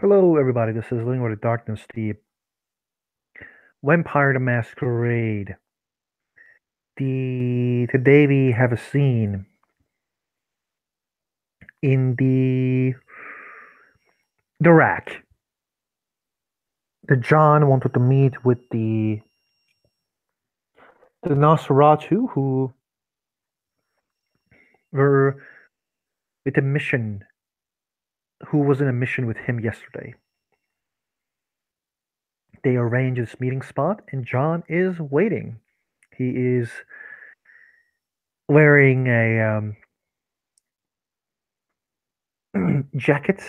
Hello, everybody. This is Lwod of Darkness, the Vampire the Masquerade. Today we have a scene in the rack. The John wanted to meet with the Nosferatu who were with a mission. Who was in a mission with him yesterday? They arrange this meeting spot, and John is waiting. He is wearing a jacket,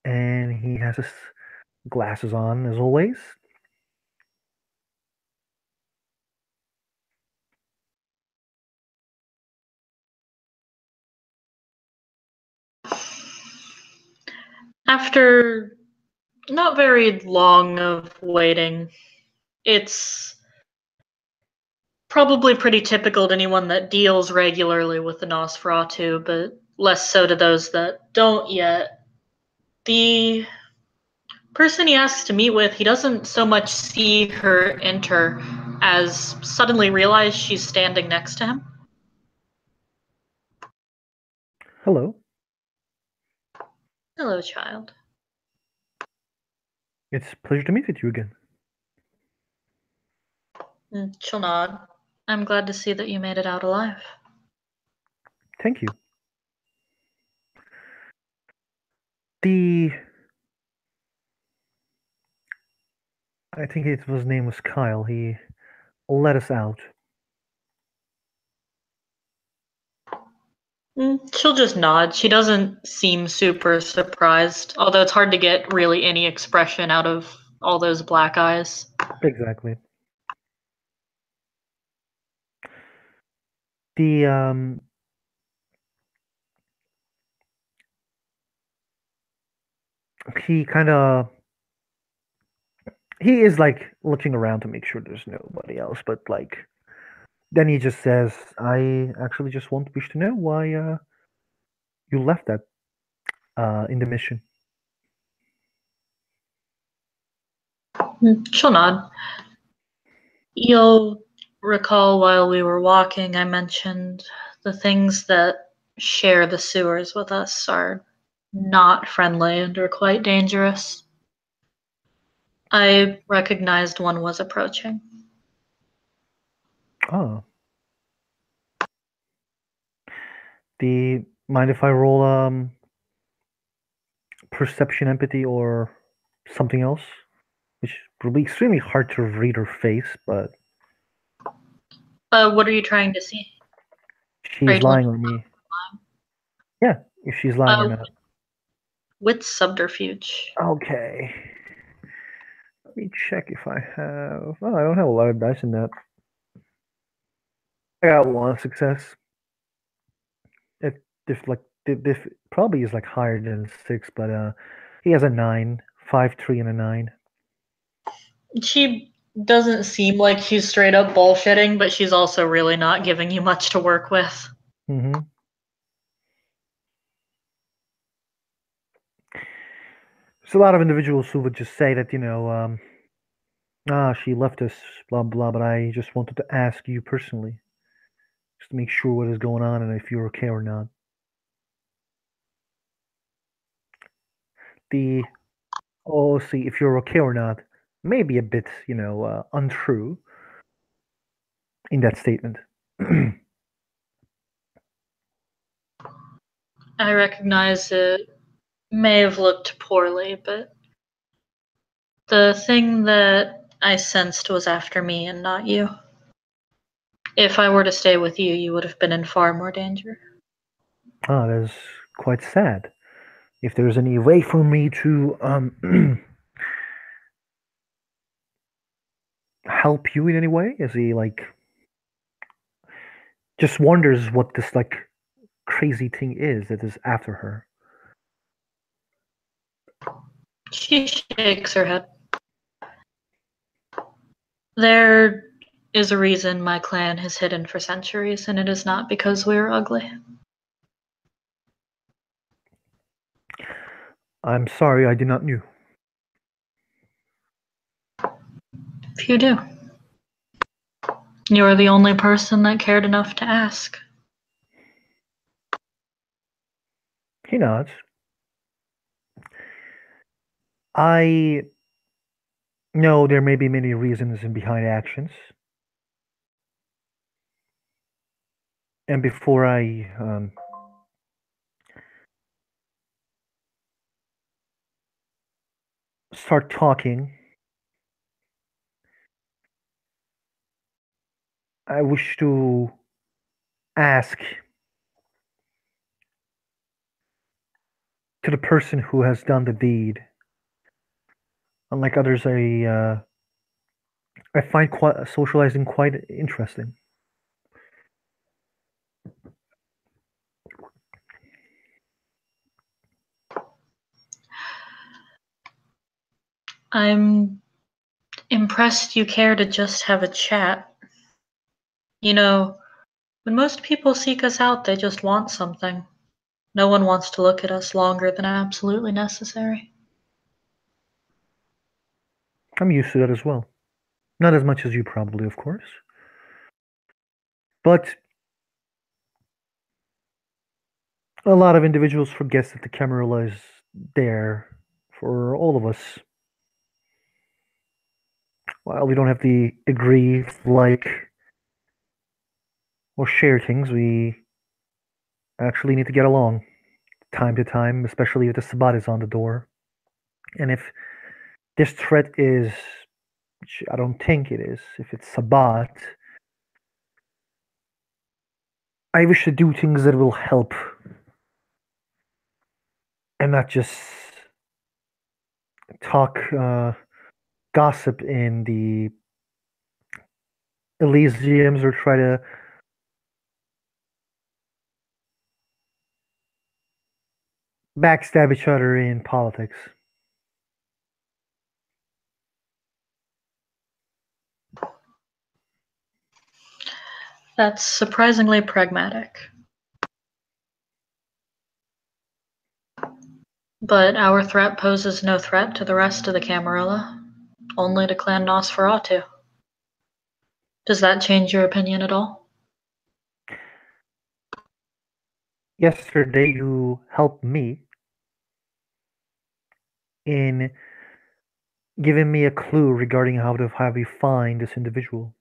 and he has his glasses on as always. After not very long of waiting, it's probably pretty typical to anyone that deals regularly with the Nosferatu, but less so to those that don't yet. The person he asks to meet with, he doesn't so much see her enter as suddenly realize she's standing next to him. Hello. Hello, child. It's a pleasure to meet with you again. She'll nod. I'm glad to see that you made it out alive. Thank you. The I think his name was Kyle. He let us out. She'll just nod. She doesn't seem super surprised, although it's hard to get really any expression out of all those black eyes. Exactly. The he kind of he is like looking around to make sure there's nobody else, but like then he just says, "I actually just wish to know why you left that in the mission." She'll nod. You'll recall while we were walking, I mentioned the things that share the sewers with us are not friendly and are quite dangerous. I recognized one was approaching. Oh, the mind if I roll perception, empathy, or something else, which will be extremely hard to read her face, but What are you trying to see? Are you she's looking lying on me. Yeah, if she's lying or not. with subterfuge? Okay. Let me check if I have. Oh, I don't have a lot of dice in that. I got one success. It if like this probably is like higher than 6, but he has a 9, 5, 3, and a 9. She doesn't seem like she's straight up bullshitting, but she's also really not giving you much to work with. Mm-hmm. There's a lot of individuals who would just say that she left us, blah blah. But I just wanted to ask you personally, just to make sure what is going on and if you're okay or not. The see if you're okay or not may be a bit untrue in that statement. I recognize it may have looked poorly, but the thing that I sensed was after me and not you. If I were to stay with you, you would have been in far more danger. Ah, that's quite sad. If there's any way for me to help you in any way, is he like just wonders what this like crazy thing is that is after her? She shakes her head. There is a reason my clan has hidden for centuries, and it is not because we are ugly. I'm sorry, I did not know. If you do, you're the only person that cared enough to ask. He nods. I know there may be many reasons in behind actions. And before I start talking, I wish to ask to the person who has done the deed. Unlike others, I find socializing quite interesting. I'm impressed you care to just have a chat. You know, when most people seek us out, they just want something. No one wants to look at us longer than absolutely necessary. I'm used to that as well. Not as much as you probably, of course. But a lot of individuals forget that the camera is there for all of us. While we don't have to agree, like, or share things, we actually need to get along time to time, especially if the Sabbat is on the door. And if this threat is, which I don't think it is, if it's Sabbat, I wish to do things that will help and not just talk gossip in the Elysiums or try to backstab each other in politics. That's surprisingly pragmatic. But our threat poses no threat to the rest of the Camarilla, only to Clan Nosferatu. Does that change your opinion at all? Yesterday, you helped me in giving me a clue regarding how we find this individual.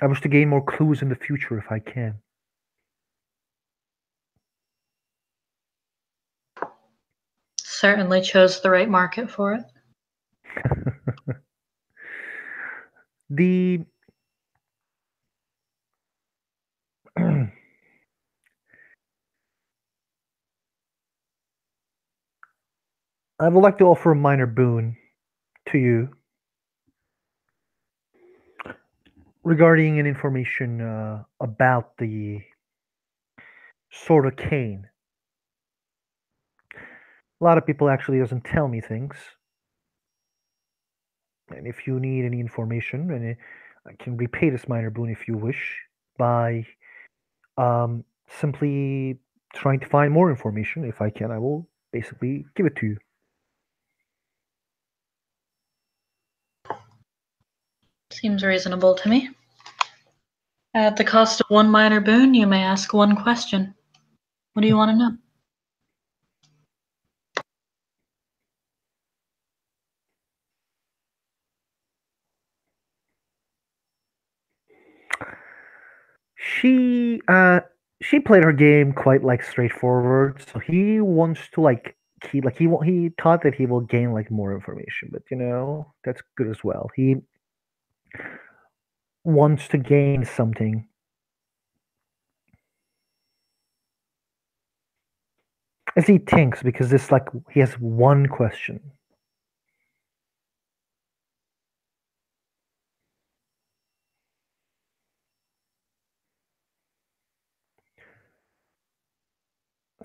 I wish to gain more clues in the future if I can. Certainly chose the right market for it. The I would like to offer a minor boon to you regarding an information about the Sword of Cain. A lot of people actually doesn't tell me things, and if you need any information, and I can repay this minor boon if you wish by simply trying to find more information. If I can, I will basically give it to you. Seems reasonable to me. At the cost of one minor boon, you may ask one question. What do you want to know? She uh she played her game quite like straightforward, so he wants to like he thought that he will gain like more information, but that's good as well. He wants to gain something as he thinks because this like he has one question.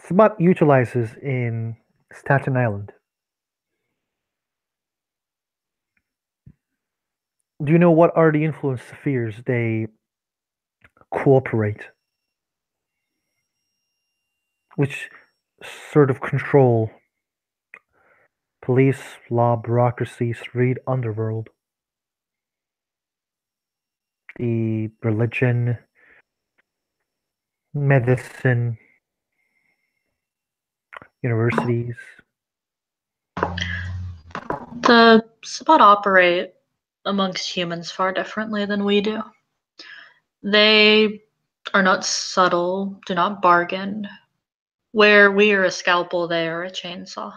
Sabat utilizes in Staten Island. Do you know what are the influence spheres they cooperate? which sort of control police, law, bureaucracy, street, underworld, the religion, medicine, universities. The Sabbat operate amongst humans far differently than we do. They are not subtle, do not bargain. Where we are a scalpel, they are a chainsaw.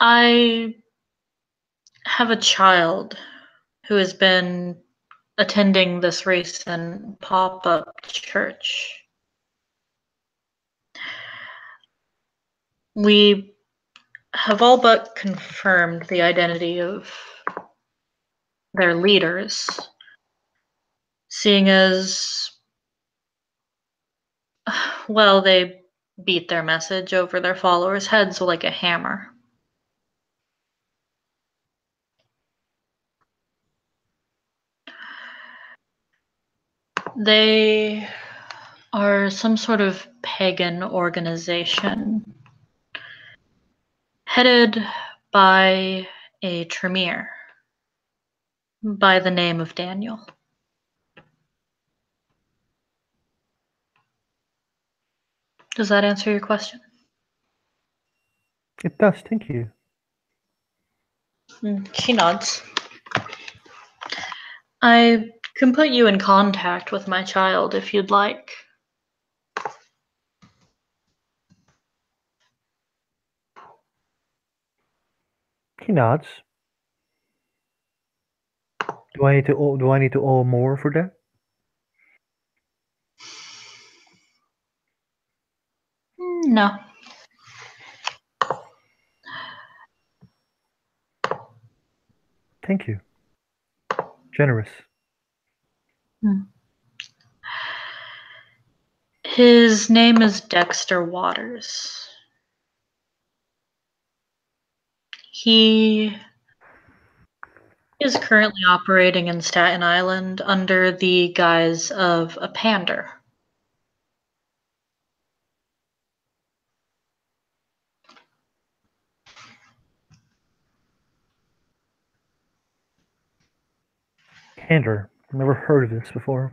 I have a child who has been attending this recent pop up church. We have all but confirmed the identity of their leaders, seeing as, well, they beat their message over their followers' heads like a hammer. They are some sort of pagan organization headed by a Tremere by the name of Daniel. Does that answer your question? It does, thank you. She nods. I can put you in contact with my child if you'd like. He nods. Do I need to owe more for that? No. Thank you. Generous. His name is Dexter Waters. He is currently operating in Staten Island under the guise of a pander. Pander. Never heard of this before.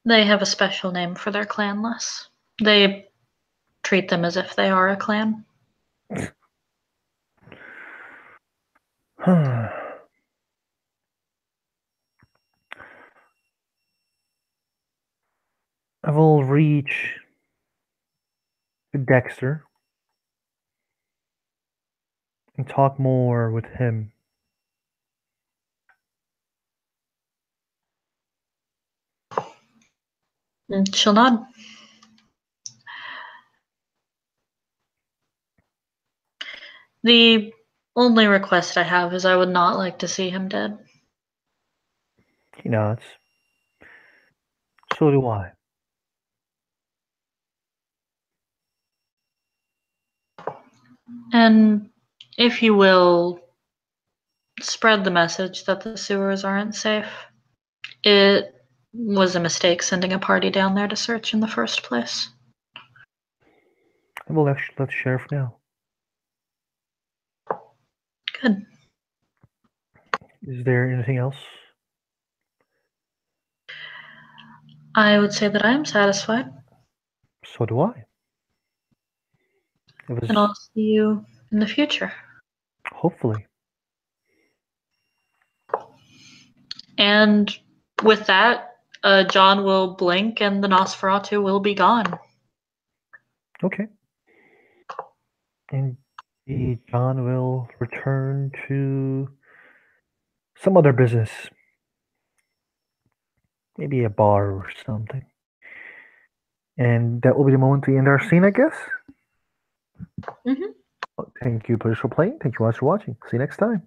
They have a special name for their clanless. They treat them as if they are a clan. I will reach Dexter and talk more with him. And she'll nod. The only request I have is I would not like to see him dead. He nods. So do I. And if you will, spread the message that the sewers aren't safe. It was a mistake sending a party down there to search in the first place. I will let the sheriff know. Good. Is there anything else? I would say that I am satisfied. So do I. It was And I'll see you in the future. hopefully. And with that, John will blink and the Nosferatu will be gone. Okay. And John will return to some other business. Maybe a bar or something. And that will be the moment we end our scene, I guess. Mm-hmm. Thank you, British, for playing. Thank you guys for watching. See you next time.